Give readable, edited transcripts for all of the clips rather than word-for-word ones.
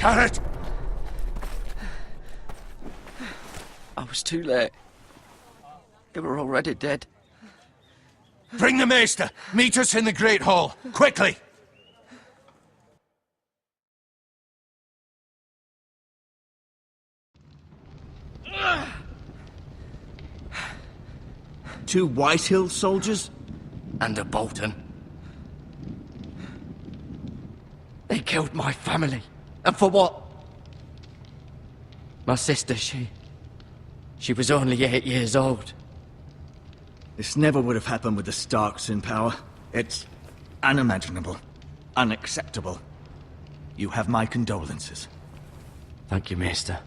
Carrot! I was too late. They were already dead. Bring the maester! Meet us in the Great Hall! Quickly! Two Whitehill soldiers? And a Bolton. They killed my family. And for what? My sister, she was only 8 years old. This never would have happened with the Starks in power. It's unimaginable. Unacceptable. You have my condolences. Thank you, Maester.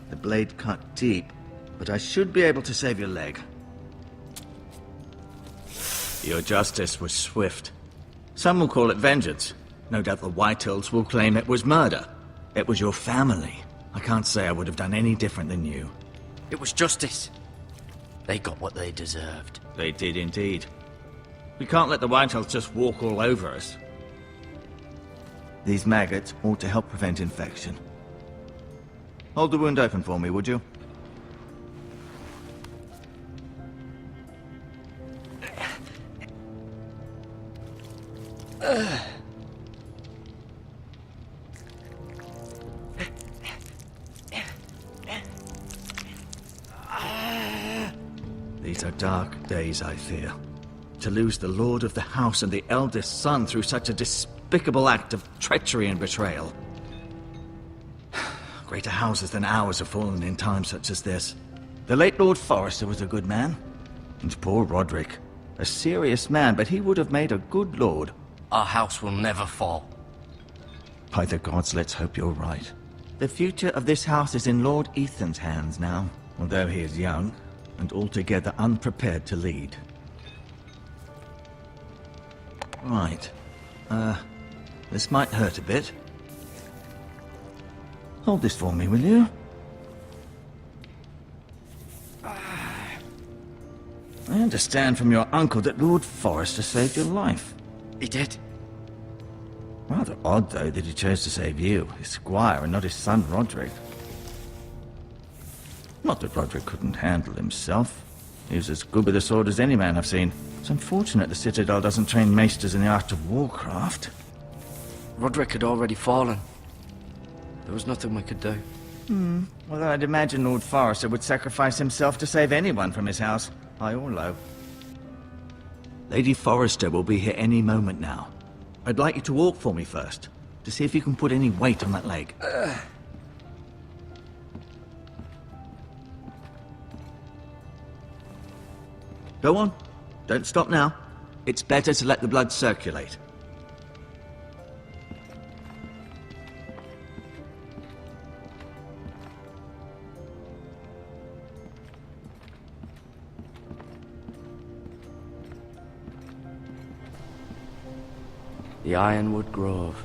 The blade cut deep, but I should be able to save your leg. Your justice was swift. Some will call it vengeance. No doubt the Whitehills will claim it was murder. It was your family. I can't say I would have done any different than you. It was justice. They got what they deserved. They did indeed. We can't let the Whitehills just walk all over us. These maggots ought to help prevent infection. Hold the wound open for me, would you? These are dark days, I fear. To lose the lord of the house and the eldest son through such a despicable act of treachery and betrayal. Greater houses than ours have fallen in times such as this. The late Lord Forrester was a good man. And poor Roderick. A serious man, but he would have made a good lord. Our house will never fall. By the gods, let's hope you're right. The future of this house is in Lord Ethan's hands now, although he is young and altogether unprepared to lead. Right. This might hurt a bit. Hold this for me, will you? I understand from your uncle that Lord Forrester saved your life. He did. Rather odd, though, that he chose to save you, his squire, and not his son Roderick. Not that Roderick couldn't handle himself. He was as good with a sword as any man I've seen. It's unfortunate the Citadel doesn't train maesters in the art of warcraft. Roderick had already fallen. There was nothing we could do. Although I'd imagine Lord Forrester would sacrifice himself to save anyone from his house, high or low. Lady Forrester will be here any moment now. I'd like you to walk for me first, to see if you can put any weight on that leg. Go on. Don't stop now. It's better to let the blood circulate. The Ironwood Grove.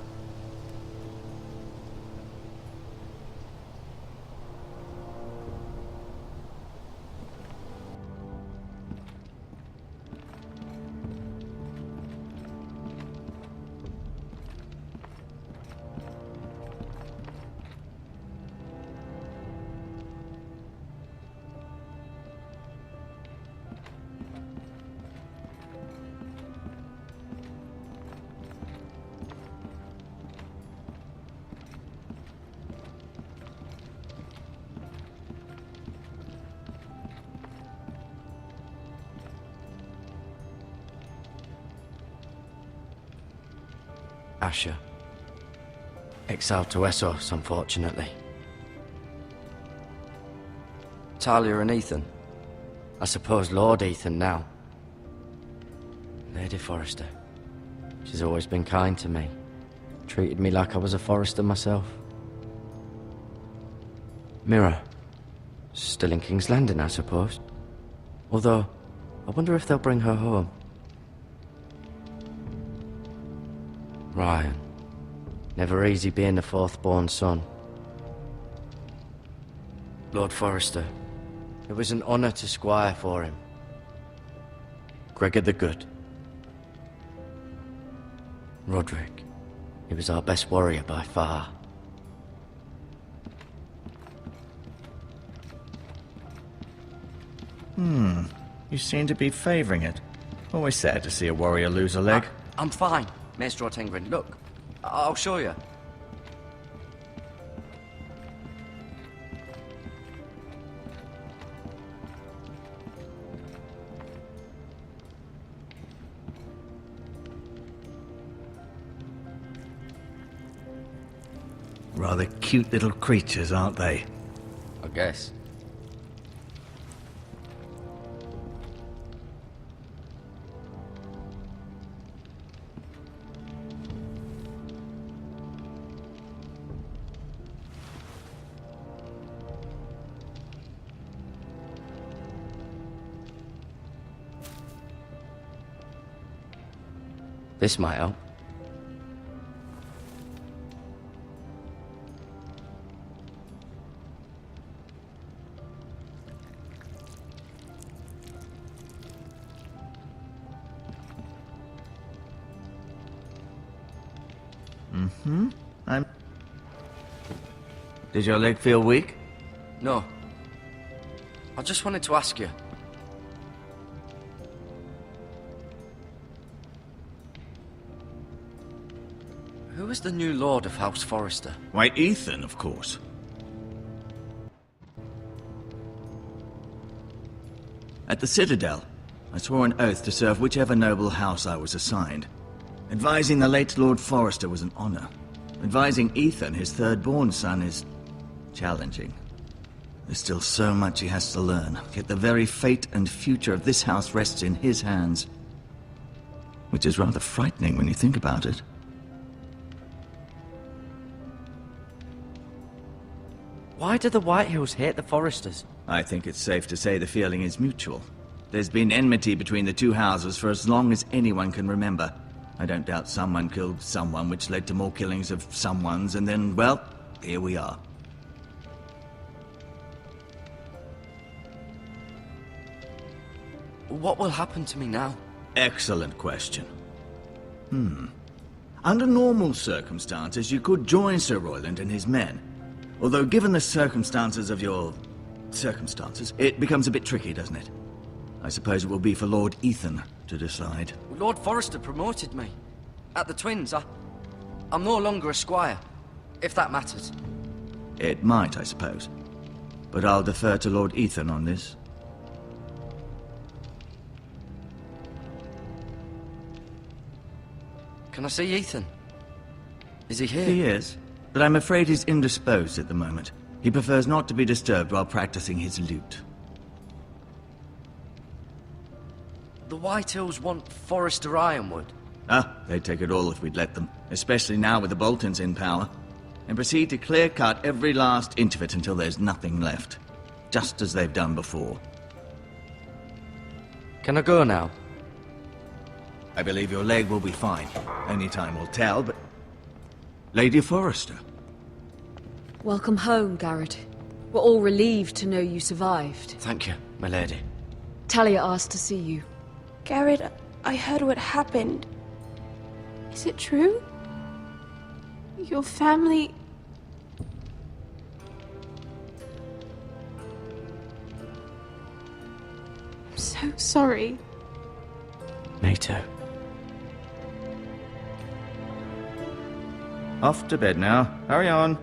Asher. Exiled to Essos, unfortunately. Talia and Ethan. I suppose Lord Ethan now. Lady Forrester. She's always been kind to me. Treated me like I was a Forrester myself. Mira. Still in King's Landing, I suppose. Although, I wonder if they'll bring her home. Ryan. Never easy being the fourth-born son. Lord Forrester. It was an honor to squire for him. Gregor the Good. Roderick. He was our best warrior by far. You seem to be favoring it. Always sad to see a warrior lose a leg. I'm fine, Maester Ortengrin. Look, I'll show you. Rather cute little creatures, aren't they? I guess. This might help. Did your leg feel weak? No. I just wanted to ask you. Who is the new Lord of House Forrester? Why, Ethan, of course. At the Citadel, I swore an oath to serve whichever noble house I was assigned. Advising the late Lord Forrester was an honor. Advising Ethan, his third-born son, is challenging. There's still so much he has to learn, yet the very fate and future of this house rests in his hands. Which is rather frightening when you think about it. Why do the Whitehills hate the Forresters? I think it's safe to say the feeling is mutual. There's been enmity between the two houses for as long as anyone can remember. I don't doubt someone killed someone, which led to more killings of someones, and then, well, here we are. What will happen to me now? Excellent question. Under normal circumstances, you could join Sir Royland and his men. Although, given the circumstances of your circumstances, it becomes a bit tricky, doesn't it? I suppose it will be for Lord Ethan to decide. Lord Forrester promoted me. At the Twins, I'm no longer a squire, if that matters. It might, I suppose. But I'll defer to Lord Ethan on this. Can I see Ethan? Is he here? He is, but I'm afraid he's indisposed at the moment. He prefers not to be disturbed while practicing his lute. The Whitehills want Forrester Ironwood. They'd take it all if we'd let them, especially now with the Boltons in power, and proceed to clear-cut every last inch of it until there's nothing left, just as they've done before. Can I go now? I believe your leg will be fine. Only time will tell, but... Lady Forrester. Welcome home, Garrett. We're all relieved to know you survived. Thank you, my lady. Talia asked to see you. Garrett, I heard what happened. Is it true? Your family... I'm so sorry. Me too. Off to bed now. Hurry on.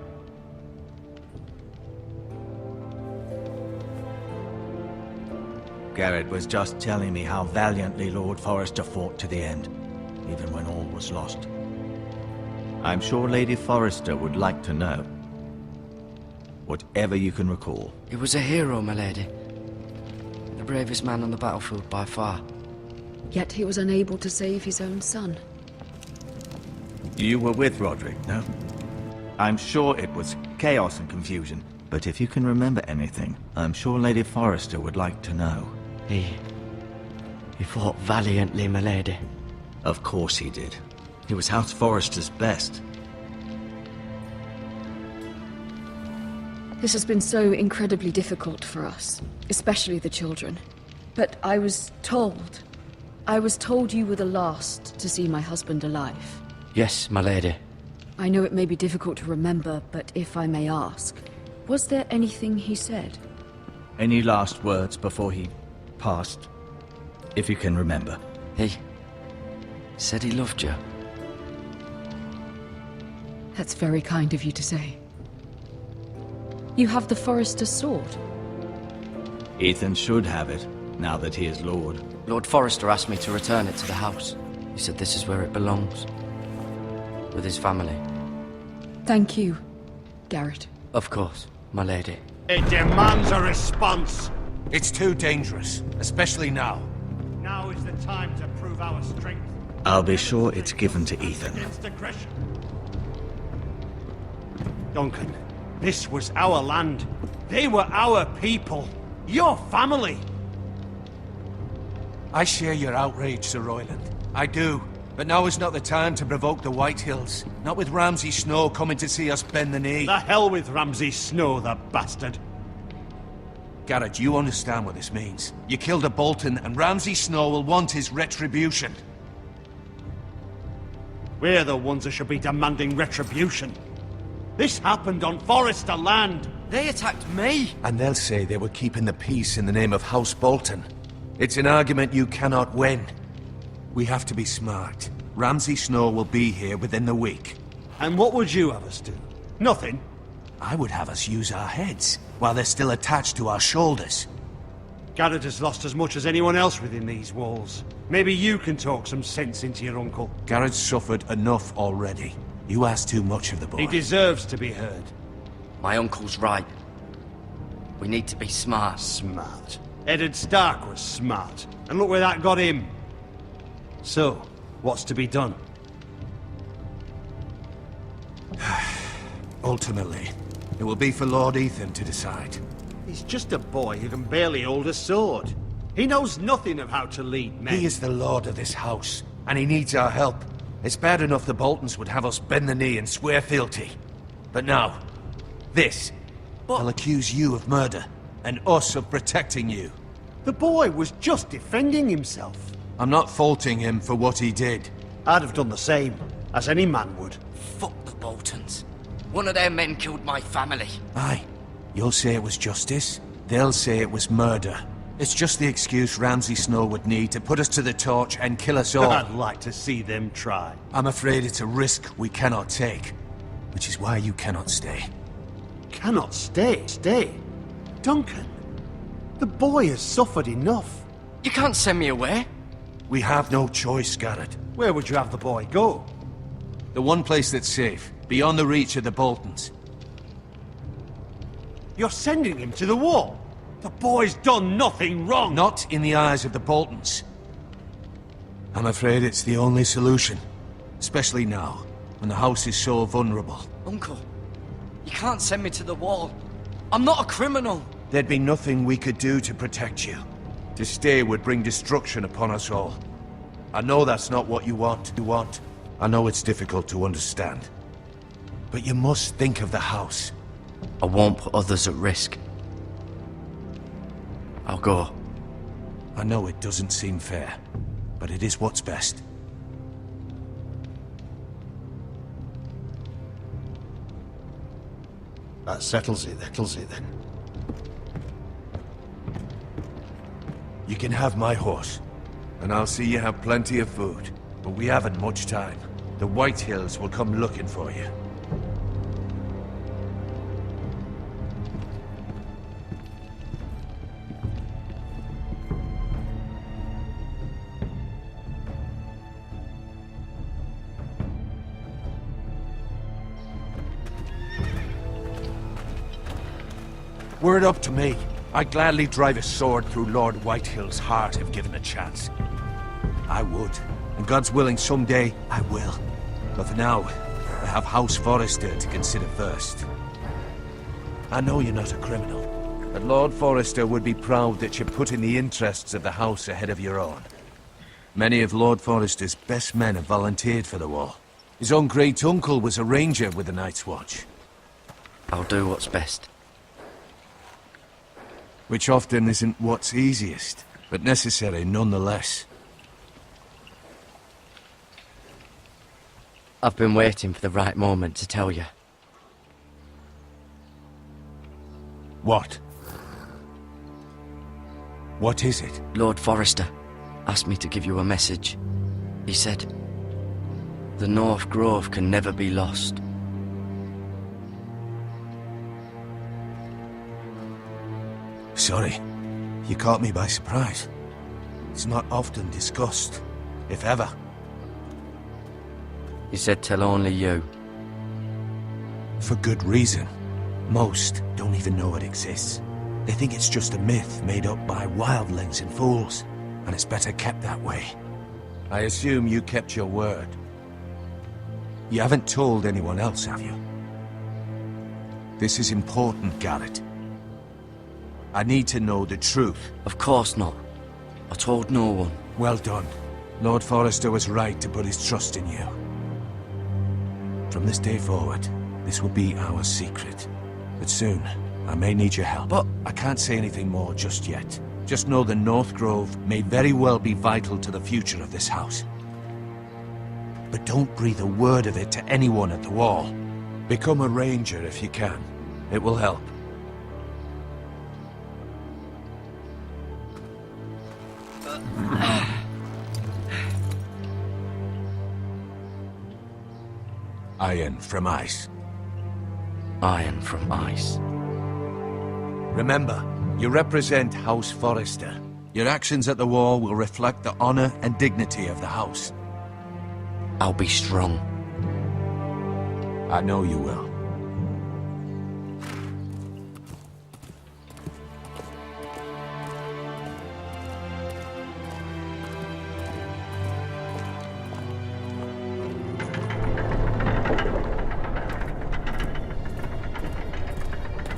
Garrett was just telling me how valiantly Lord Forrester fought to the end, even when all was lost. I'm sure Lady Forrester would like to know. Whatever you can recall. He was a hero, my lady. The bravest man on the battlefield by far. Yet he was unable to save his own son. You were with Roderick, no? I'm sure it was chaos and confusion, but if you can remember anything, I'm sure Lady Forrester would like to know. He fought valiantly, my lady. Of course he did. He was House Forrester's best. This has been so incredibly difficult for us, especially the children. But I was told you were the last to see my husband alive. Yes, my lady. I know it may be difficult to remember, but if I may ask, was there anything he said? Any last words before he passed? If you can remember. He said he loved you. That's very kind of you to say. You have the Forester's sword. Ethan should have it, now that he is Lord. Lord Forrester asked me to return it to the house. He said this is where it belongs. With his family. Thank you, Garrett. Of course, my lady. It demands a response. It's too dangerous, especially now. Now is the time to prove our strength. I'll be sure it's given to Ethan. Against aggression. Duncan, this was our land. They were our people. Your family. I share your outrage, Sir Royland. I do. But now is not the time to provoke the White Hills. Not with Ramsay Snow coming to see us bend the knee. The hell with Ramsay Snow, the bastard. Garrett, you understand what this means. You killed a Bolton, and Ramsay Snow will want his retribution. We're the ones that should be demanding retribution. This happened on Forester land. They attacked me! And they'll say they were keeping the peace in the name of House Bolton. It's an argument you cannot win. We have to be smart. Ramsay Snow will be here within the week. And what would you have us do? Nothing. I would have us use our heads, while they're still attached to our shoulders. Garrett has lost as much as anyone else within these walls. Maybe you can talk some sense into your uncle. Garrett's suffered enough already. You ask too much of the boy. He deserves to be heard. My uncle's right. We need to be smart. Smart. Eddard Stark was smart. And look where that got him. So, what's to be done? Ultimately, it will be for Lord Ethan to decide. He's just a boy who can barely hold a sword. He knows nothing of how to lead men. He is the lord of this house, and he needs our help. It's bad enough the Boltons would have us bend the knee and swear fealty. But now, this. They'll accuse you of murder, and us of protecting you. The boy was just defending himself. I'm not faulting him for what he did. I'd have done the same, as any man would. Fuck the Boltons. One of their men killed my family. Aye. You'll say it was justice. They'll say it was murder. It's just the excuse Ramsay Snow would need to put us to the torch and kill us all. I'd like to see them try. I'm afraid it's a risk we cannot take. Which is why you cannot stay. Cannot stay? Stay? Duncan, the boy has suffered enough. You can't send me away. We have no choice, Garrett. Where would you have the boy go? The one place that's safe, beyond the reach of the Boltons. You're sending him to the wall. The boy's done nothing wrong. Not in the eyes of the Boltons. I'm afraid it's the only solution. Especially now, when the house is so vulnerable. Uncle, you can't send me to the wall. I'm not a criminal. There'd be nothing we could do to protect you. To stay would bring destruction upon us all. I know that's not what you want. I know it's difficult to understand. But you must think of the house. I won't put others at risk. I'll go. I know it doesn't seem fair, but it is what's best. That settles it then. You can have my horse, and I'll see you have plenty of food. But we haven't much time. The White Hills will come looking for you. Were it up to me, I'd gladly drive a sword through Lord Whitehill's heart if given a chance. I would, and God's willing someday I will. But for now, I have House Forrester to consider first. I know you're not a criminal, but Lord Forrester would be proud that you're putting the interests of the house ahead of your own. Many of Lord Forrester's best men have volunteered for the war. His own great-uncle was a ranger with the Night's Watch. I'll do what's best. Which often isn't what's easiest, but necessary nonetheless. I've been waiting for the right moment to tell you. What? What is it? Lord Forrester asked me to give you a message. He said, the North Grove can never be lost. Sorry, you caught me by surprise. It's not often discussed, if ever. He said tell only you. For good reason. Most don't even know it exists. They think it's just a myth made up by wildlings and fools, and it's better kept that way. I assume you kept your word. You haven't told anyone else, have you? This is important, Garrett. I need to know the truth. Of course not. I told no one. Well done. Lord Forrester was right to put his trust in you. From this day forward, this will be our secret. But soon, I may need your help. But I can't say anything more just yet. Just know the North Grove may very well be vital to the future of this house. But don't breathe a word of it to anyone at the wall. Become a ranger if you can. It will help. Iron from ice. Iron from ice. Remember, you represent House Forrester. Your actions at the wall will reflect the honor and dignity of the house. I'll be strong. I know you will.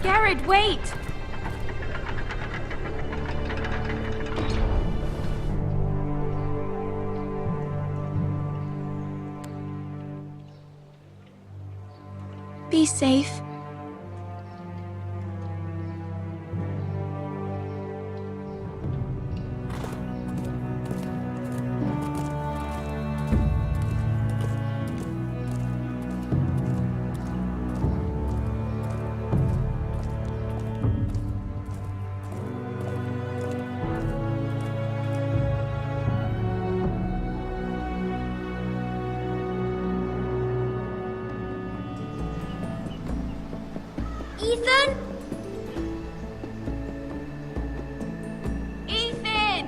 Garrett, wait! Be safe. Ethan? Ethan!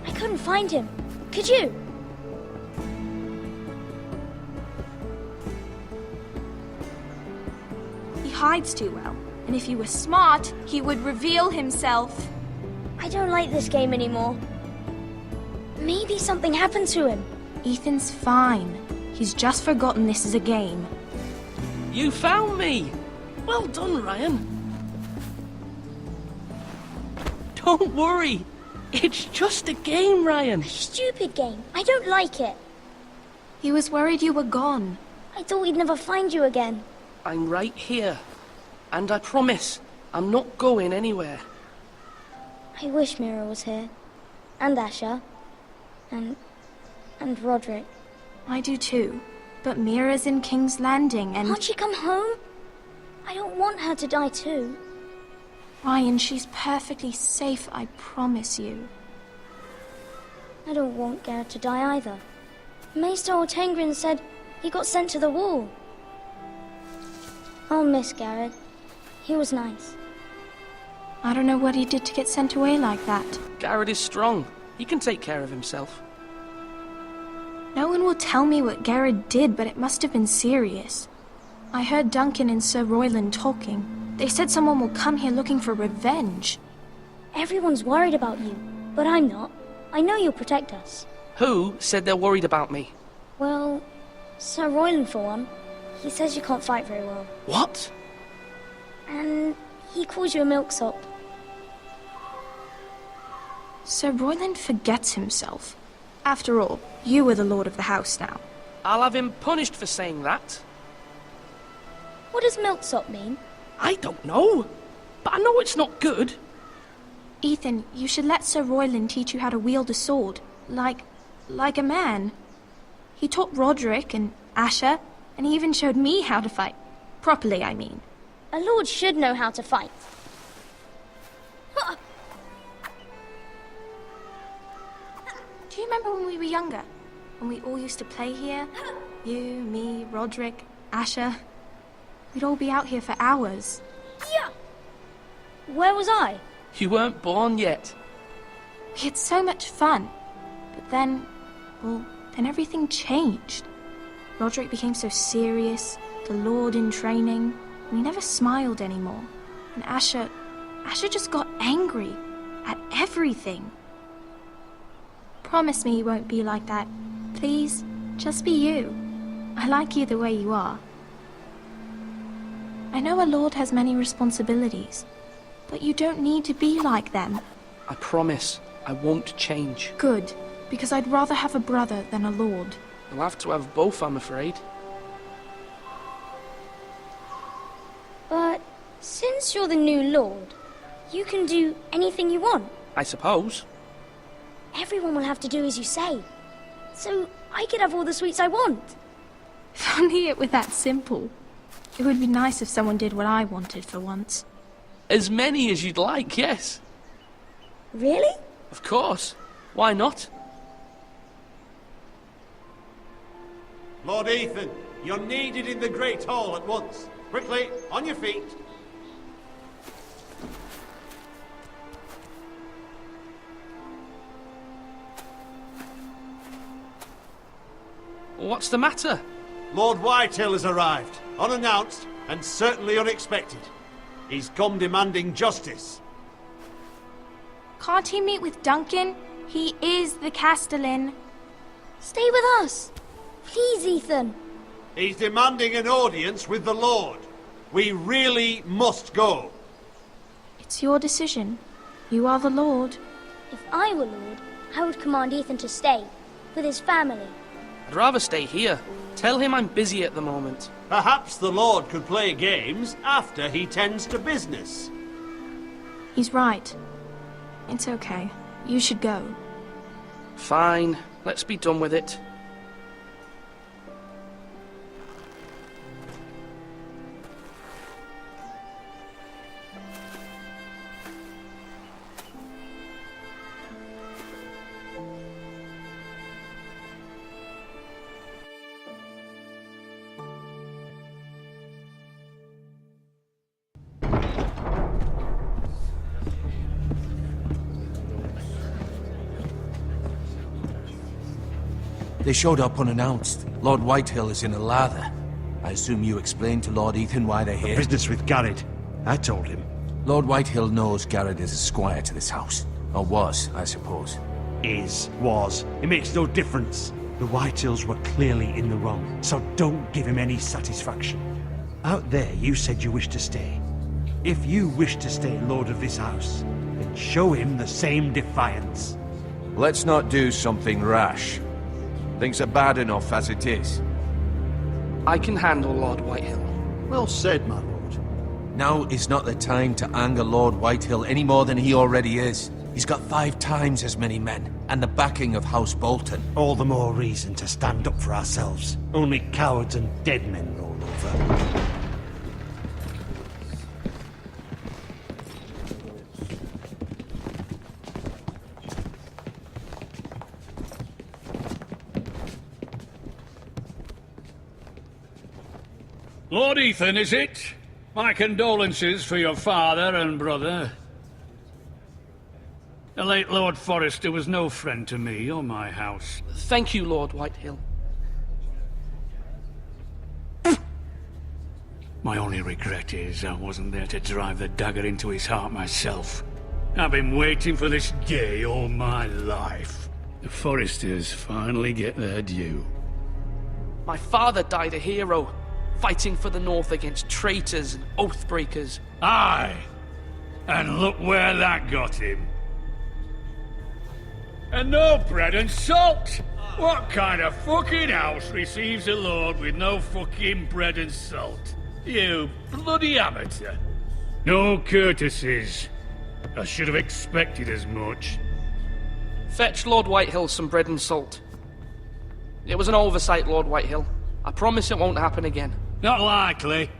I couldn't find him. Could you? He hides too well, and if he were smart, he would reveal himself. I don't like this game anymore. Maybe something happened to him. Ethan's fine. He's just forgotten this is a game. You found me! Well done, Ryan. Don't worry. It's just a game, Ryan. Stupid game. I don't like it. He was worried you were gone. I thought we'd never find you again. I'm right here. And I promise, I'm not going anywhere. I wish Mira was here. And Asher. And Roderick. I do too. But Mira's in King's Landing and... Can't she come home? I don't want her to die too. Ryan, she's perfectly safe, I promise you. I don't want Garrett to die either. Maester Ortengrin said he got sent to the wall. I'll miss Garrett. He was nice. I don't know what he did to get sent away like that. Garrett is strong. He can take care of himself. No one will tell me what Garrett did, but it must have been serious. I heard Duncan and Sir Royland talking. They said someone will come here looking for revenge. Everyone's worried about you, but I'm not. I know you'll protect us. Who said they're worried about me? Well, Sir Royland for one. He says you can't fight very well. What? And he calls you a milksop. Sir Royland forgets himself. After all, you are the lord of the house now. I'll have him punished for saying that. What does milksop mean? I don't know. but I know it's not good. Ethan, you should let Sir Royland teach you how to wield a sword. Like a man. He taught Roderick and Asher, and he even showed me how to fight. Properly, I mean. A lord should know how to fight. Do you remember when we were younger? When we all used to play here? You, me, Roderick, Asher. We'd all be out here for hours. Yeah. Where was I? You weren't born yet. We had so much fun. But then, well, then everything changed. Roderick became so serious, the Lord in training, and he never smiled anymore. And Asher just got angry at everything. Promise me you won't be like that. Please, just be you. I like you the way you are. I know a lord has many responsibilities, but you don't need to be like them. I promise I won't change. Good, because I'd rather have a brother than a lord. You'll have to have both, I'm afraid. But since you're the new lord, you can do anything you want. I suppose. Everyone will have to do as you say. So I could have all the sweets I want. If only it were that simple. It would be nice if someone did what I wanted for once. As many as you'd like, yes. Really? Of course. Why not? Lord Ethan, you're needed in the Great Hall at once. Quickly, on your feet. What's the matter? Lord Whitehill has arrived, unannounced and certainly unexpected. He's come demanding justice. Can't he meet with Duncan? He is the Castellan. Stay with us. Please, Ethan. He's demanding an audience with the Lord. We really must go. It's your decision. You are the Lord. If I were lord, I would command Ethan to stay with his family. I'd rather stay here. Tell him I'm busy at the moment. Perhaps the Lord could play games after he tends to business. He's right. It's okay. You should go. Fine. Let's be done with it. They showed up unannounced. Lord Whitehill is in a lather. I assume you explained to Lord Ethan why they're here? Business with Garrett. I told him. Lord Whitehill knows Garrett is a squire to this house. Or was, I suppose. Was. It makes no difference. The Whitehills were clearly in the wrong, so don't give him any satisfaction. Out there, you said you wished to stay. If you wish to stay lord of this house, then show him the same defiance. Let's not do something rash. Things are bad enough as it is. I can handle Lord Whitehill. Well said, my lord. Now is not the time to anger Lord Whitehill any more than he already is. He's got 5 times as many men, and the backing of House Bolton. All the more reason to stand up for ourselves. Only cowards and dead men roll over. Lord Ethan, is it? My condolences for your father and brother. The late Lord Forrester was no friend to me or my house. Thank you, Lord Whitehill. My only regret is I wasn't there to drive the dagger into his heart myself. I've been waiting for this day all my life. The Forresters finally get their due. My father died a hero, fighting for the North against traitors and oathbreakers. Aye, and look where that got him. And no bread and salt! What kind of fucking house receives a lord with no fucking bread and salt? You bloody amateur. No courtesies. I should have expected as much. Fetch Lord Whitehill some bread and salt. It was an oversight, Lord Whitehill. I promise it won't happen again. Not likely.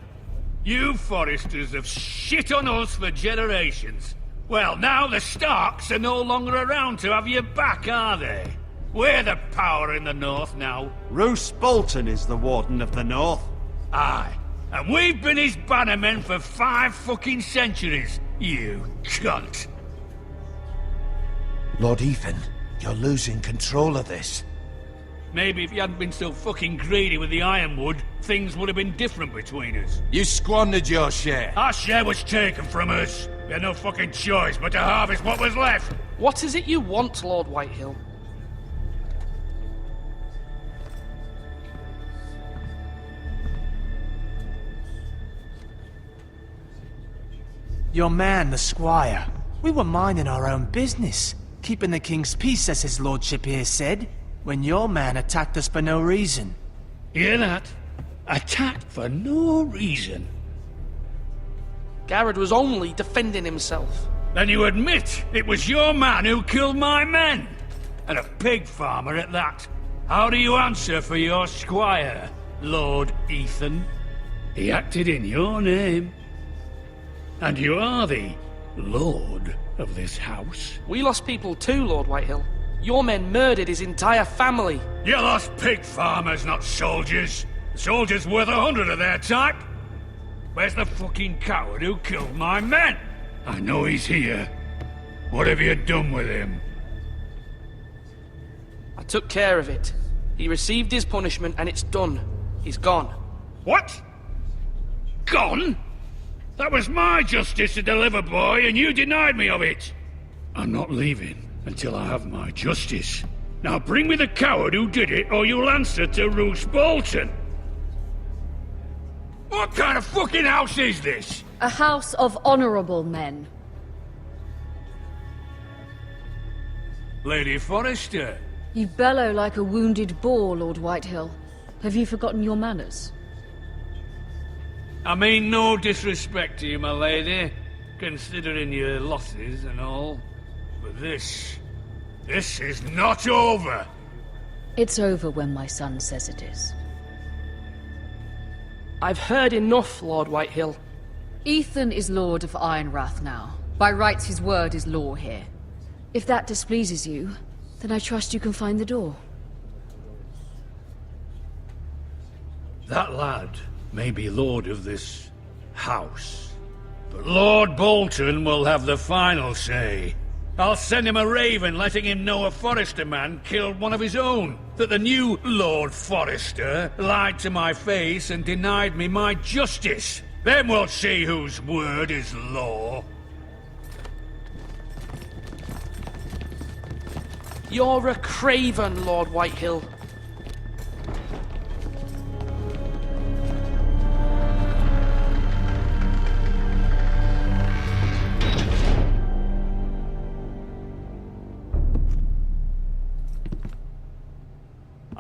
You Foresters have shit on us for generations. Well, now the Starks are no longer around to have your back, are they? We're the power in the north now. Roose Bolton is the Warden of the North. Aye. And we've been his bannermen for 5 fucking centuries, you cunt. Lord Ethan, you're losing control of this. Maybe if you hadn't been so fucking greedy with the ironwood, things would have been different between us. You squandered your share. Our share was taken from us. We had no fucking choice but to harvest what was left. What is it you want, Lord Whitehill? Your man, the squire. We were minding our own business, keeping the king's peace, as his lordship here said, when your man attacked us for no reason. Hear that? Attacked for no reason. Garrett was only defending himself. Then you admit it was your man who killed my men? And a pig farmer at that. How do you answer for your squire, Lord Ethan? He acted in your name. And you are the lord of this house. We lost people too, Lord Whitehill. Your men murdered his entire family. You lost pig farmers, not soldiers. The soldiers worth 100 of their type. Where's the fucking coward who killed my men? I know he's here. What have you done with him? I took care of it. He received his punishment and it's done. He's gone. What? Gone? That was my justice to deliver, boy, and you denied me of it. I'm not leaving until I have my justice. Now bring me the coward who did it, or you'll answer to Roose Bolton. What kind of fucking house is this? A house of honorable men. Lady Forrester. You bellow like a wounded boar, Lord Whitehill. Have you forgotten your manners? I mean no disrespect to you, my lady, considering your losses and all. But this is not over. It's over when my son says it is. I've heard enough, Lord Whitehill. Ethan is Lord of Ironrath now. By rights, his word is law here. If that displeases you, then I trust you can find the door. That lad may be lord of this house, but Lord Bolton will have the final say. I'll send him a raven letting him know a Forrester man killed one of his own, that the new Lord Forrester lied to my face and denied me my justice. Then we'll see whose word is law. You're a craven, Lord Whitehill.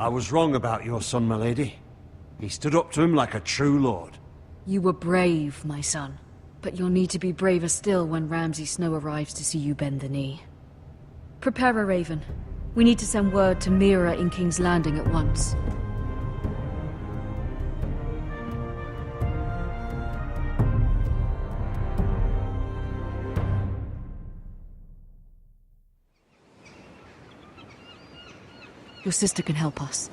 I was wrong about your son, my lady. He stood up to him like a true lord. You were brave, my son. But you'll need to be braver still when Ramsay Snow arrives to see you bend the knee. Prepare a raven. We need to send word to Mira in King's Landing at once. Your sister can help us.